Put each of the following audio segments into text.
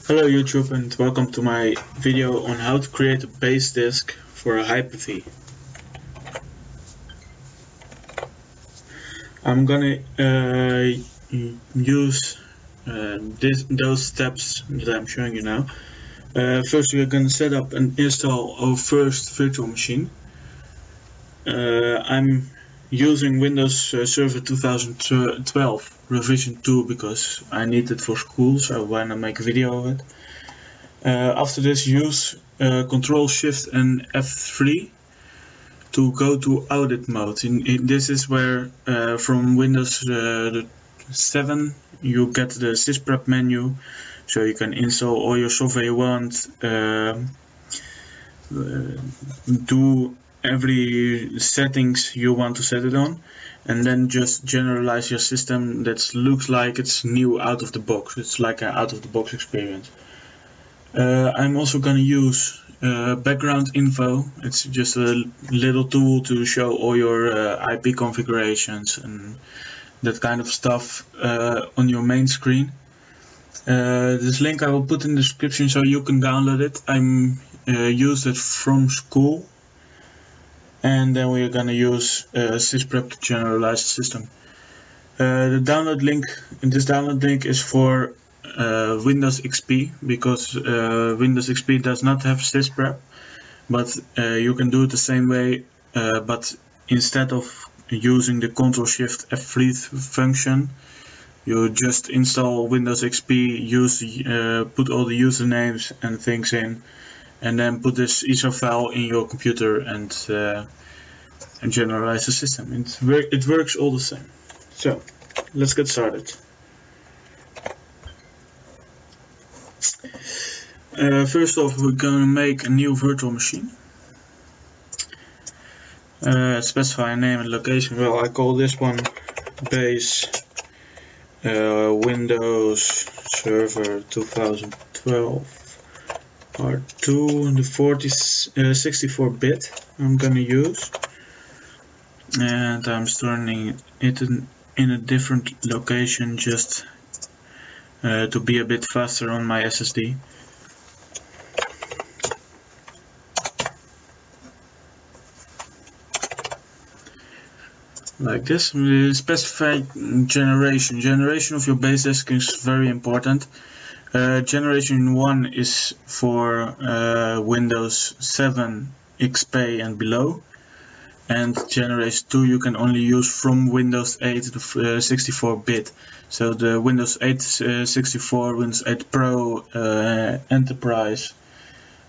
Hello YouTube and welcome to my video on how to create a base disk for a Hyper-V. I'm gonna use those steps that I'm showing you now. First we're gonna set up and install our first virtual machine. I'm using Windows Server 2012 revision 2 because I need it for school, so I wanna make a video of it. After this, use Control Shift and F3 to go to audit mode. This is where from Windows 7 you get the Sysprep menu, so you can install all your software you want, do every settings you want to set it on, and then just generalize your system that looks like it's new out of the box. It's like an out of the box experience. I'm also going to use background info. It's just a little tool to show all your IP configurations and that kind of stuff on your main screen. This link I will put in the description so you can download it. I'm used it from school, and then we're going to use Sysprep to generalize the system. The download link, this download link is for Windows XP, because Windows XP does not have Sysprep, but you can do it the same way, but instead of using the Ctrl Shift F3 function, you just install Windows XP, put all the usernames and things in, and then put this ISO file in your computer and generalize the system. It works all the same. So let's get started. First off, we're going to make a new virtual machine. Specify a name and location. Well, I call this one base Windows Server 2012 R2, the 64-bit I'm going to use. And I'm storing it in a different location just to be a bit faster on my SSD. Like this. Specify generation. Generation of your base disk is very important. Generation 1 is for Windows 7 XP and below, and generation 2 you can only use from Windows 8 to 64-bit. So the Windows 8 64, Windows 8 Pro, Enterprise,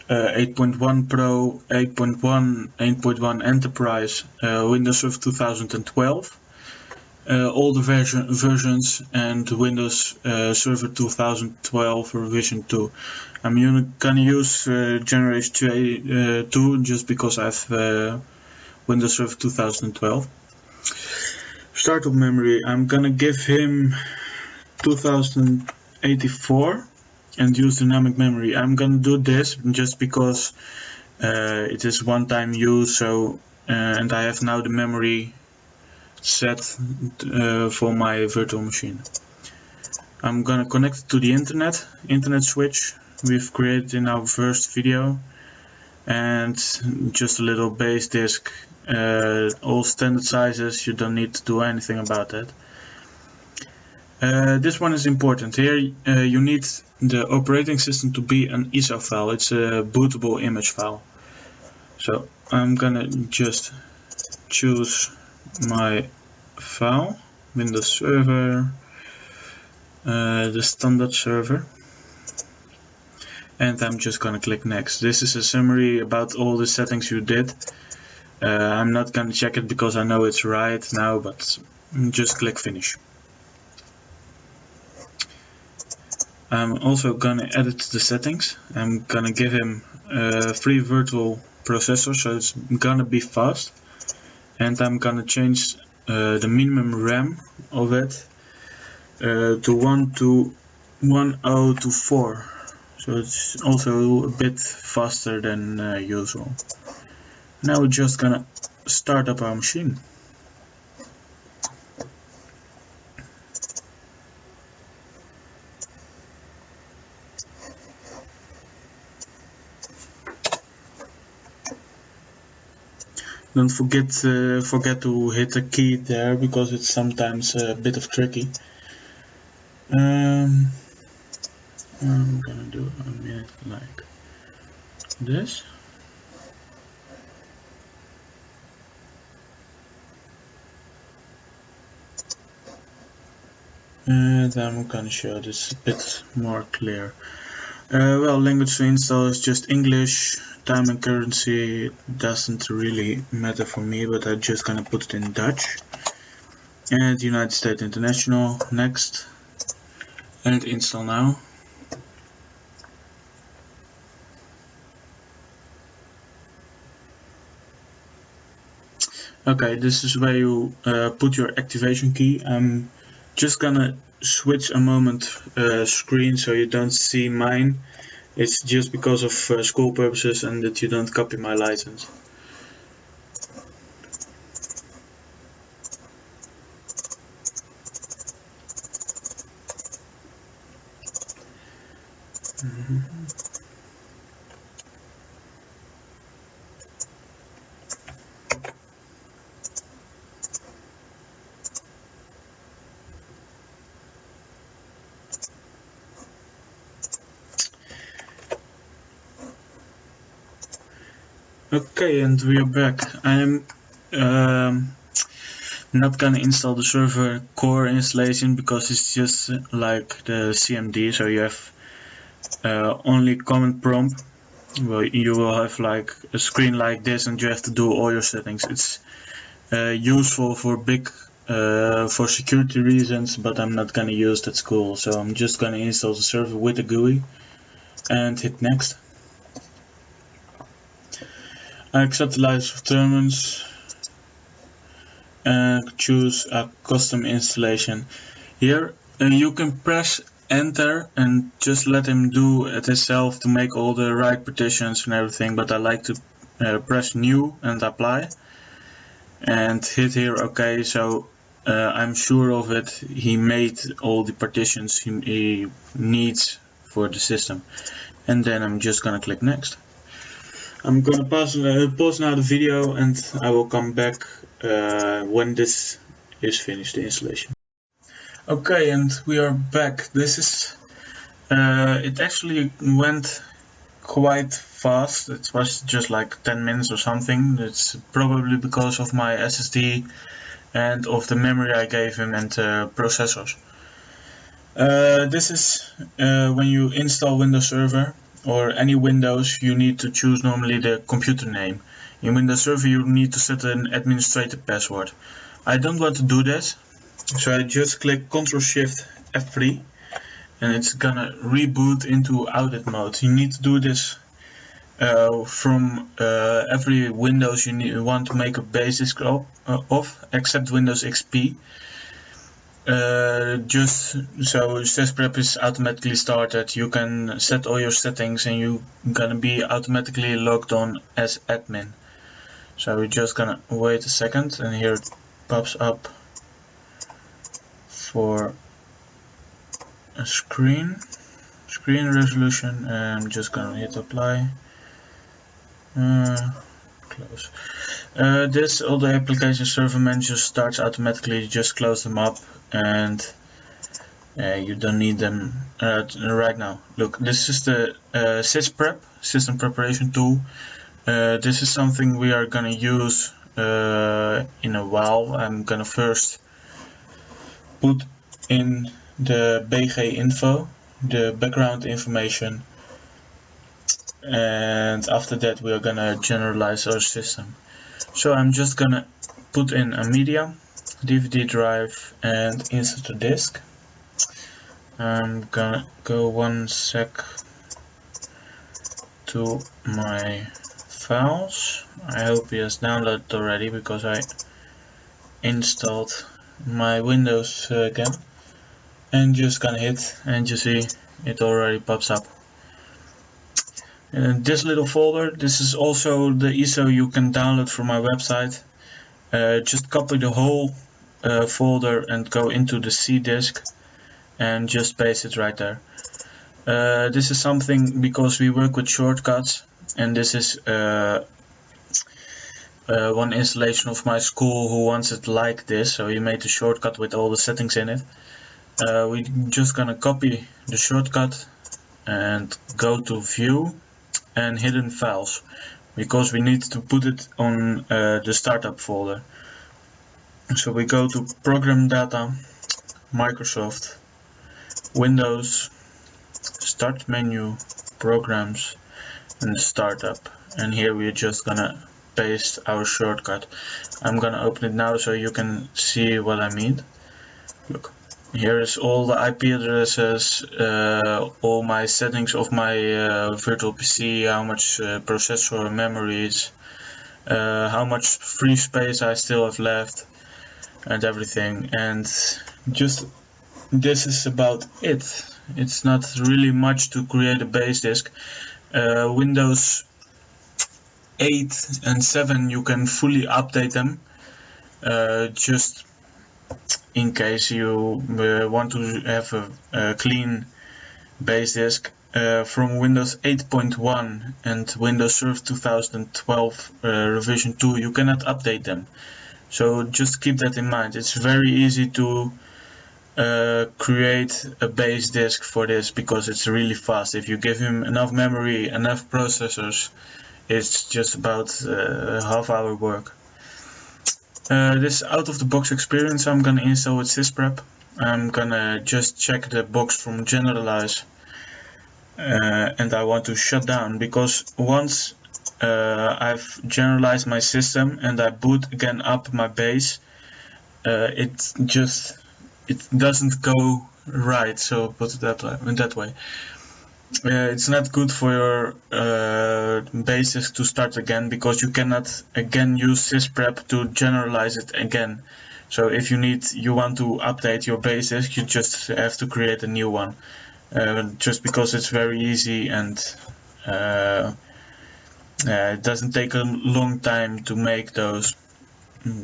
8.1 Pro, 8.1, 8.1 Enterprise, Windows Server 2012, all the versions, and Windows Server 2012 revision 2. I'm gonna use generation 2 just because I have Windows Server 2012. Startup memory, I'm gonna give him 2084 and use dynamic memory. I'm gonna do this just because it is one-time use, so and I have now the memory set for my virtual machine. I'm gonna connect it to the internet switch we've created in our first video, and just a little base disk, all standard sizes. You don't need to do anything about that. This one is important. Here you need the operating system to be an ISO file. It's a bootable image file. So I'm gonna just choose my file, Windows Server, the standard server, and I'm just gonna click next. This is a summary about all the settings you did. I'm not gonna check it because I know it's right now, but just click finish. I'm also gonna edit the settings. I'm gonna give him a free virtual processor, so it's gonna be fast, and I'm gonna change the minimum RAM of it to 1024, so it's also a bit faster than usual. Now we're just gonna start up our machine. Don't forget to hit the key there, because it's sometimes a bit of tricky. I'm gonna do a minute like this. And I'm gonna show this a bit more clear. Well, language to install is just English. Time and currency doesn't really matter for me, but I'm just gonna put it in Dutch. And United States International, next. And install now. Okay, this is where you put your activation key. I'm just gonna switch a moment screen so you don't see mine. It's just because of school purposes and that you don't copy my license. Okay, and we are back. I'm not gonna install the server core installation because it's just like the CMD, so you have only command prompt. Well, you will have like a screen like this and you have to do all your settings. It's useful for for security reasons, but I'm not gonna use that school, so I'm just gonna install the server with the GUI and hit next. I accept the license of terms and choose a custom installation. Here you can press enter and just let him do it himself to make all the right partitions and everything, but I like to press new and apply and hit here OK, so I'm sure of it, he made all the partitions he needs for the system. And then I'm just gonna click next. I'm gonna pause now the video and I will come back when this is finished, the installation. Okay, and we are back. This is it actually went quite fast. It was just like 10 minutes or something. It's probably because of my SSD and of the memory I gave him and processors. This is when you install Windows Server or any Windows, you need to choose normally the computer name. In Windows Server you need to set an administrator password. I don't want to do this, so I just click Ctrl-Shift-F3 and it's gonna reboot into audit mode. You need to do this from every Windows you want to make a basic of, except Windows XP. Just so Sysprep is automatically started, you can set all your settings and you're gonna be automatically logged on as admin. So we're just gonna wait a second and here it pops up for a screen resolution, and I'm just gonna hit apply. Close. This all the application server manager starts automatically. Just close them up and you don't need them right now. Look, this is the Sysprep system preparation tool. This is something we are gonna use in a while. I'm gonna first put in the BGinfo, the background information, and after that we are gonna generalize our system. So I'm just gonna put in a media, DVD drive, and insert a disk. I'm gonna go 1 sec to my files. I hope he has downloaded already because I installed my Windows again, and just gonna hit and you see it already pops up. This little folder, this is also the ISO you can download from my website. Just copy the whole folder and go into the C disk and just paste it right there. This is something because we work with shortcuts, and this is one installation of my school who wants it like this, so he made a shortcut with all the settings in it. We're just gonna copy the shortcut and go to View and Hidden Files, because we need to put it on the startup folder. So we go to Program Data, Microsoft, Windows, Start Menu, Programs, and Startup. And here we're just gonna paste our shortcut. I'm gonna open it now so you can see what I mean. Look, here is all the IP addresses, all my settings of my virtual PC, how much processor memories, how much free space I still have left, and everything. And just this is about it. It's not really much to create a base disk. Windows 8 and 7 you can fully update them, just in case you want to have a clean base disk. From Windows 8.1 and Windows Server 2012 revision 2 you cannot update them, so just keep that in mind. It's very easy to create a base disk for this because it's really fast. If you give him enough memory, enough processors, it's just about half-hour work. This out-of-the-box experience I'm gonna install with Sysprep. I'm gonna just check the box from Generalize, and I want to shut down, because once I've generalized my system and I boot again up my base, it doesn't go right. So put it that way. It's not good for your base disk to start again, because you cannot again use Sysprep to generalize it again. So if you want to update your base disk, you just have to create a new one, just because it's very easy, and it doesn't take a long time to make those,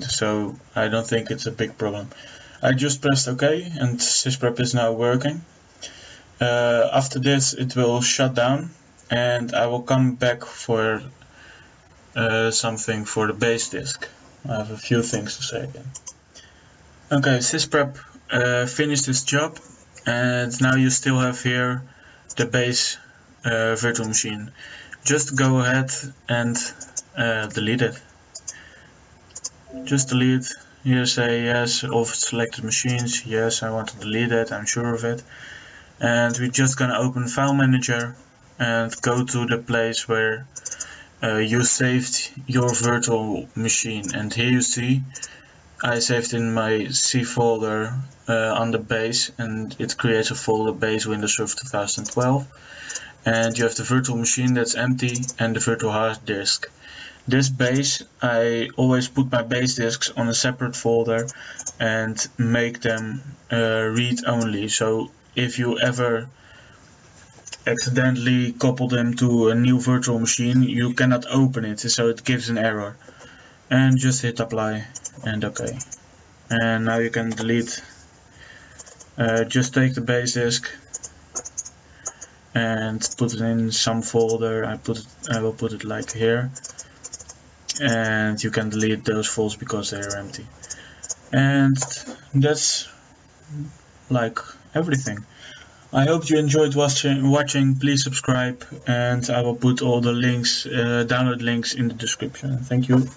so I don't think it's a big problem. I just pressed OK and Sysprep is now working. After this it will shut down and I will come back for something for the base disk. I have a few things to say again. Okay, Sysprep finished its job, and now you still have here the base virtual machine. Just go ahead and delete it. Just delete. Here say yes of selected machines. Yes, I want to delete it, I'm sure of it. And we're just gonna open File Manager and go to the place where you saved your virtual machine. And here you see I saved in my C folder under base, and it creates a folder base Windows Server 2012. And you have the virtual machine that's empty and the virtual hard disk. This base, I always put my base disks on a separate folder and make them read only. So if you ever accidentally couple them to a new virtual machine, you cannot open it, so it gives an error. And just hit apply and OK. And now you can delete. Just take the base disk and put it in some folder. I will put it like here. And you can delete those files because they are empty. And that's like everything. I hope you enjoyed watching. Please subscribe, and I will put all the links, download links in the description. Thank you.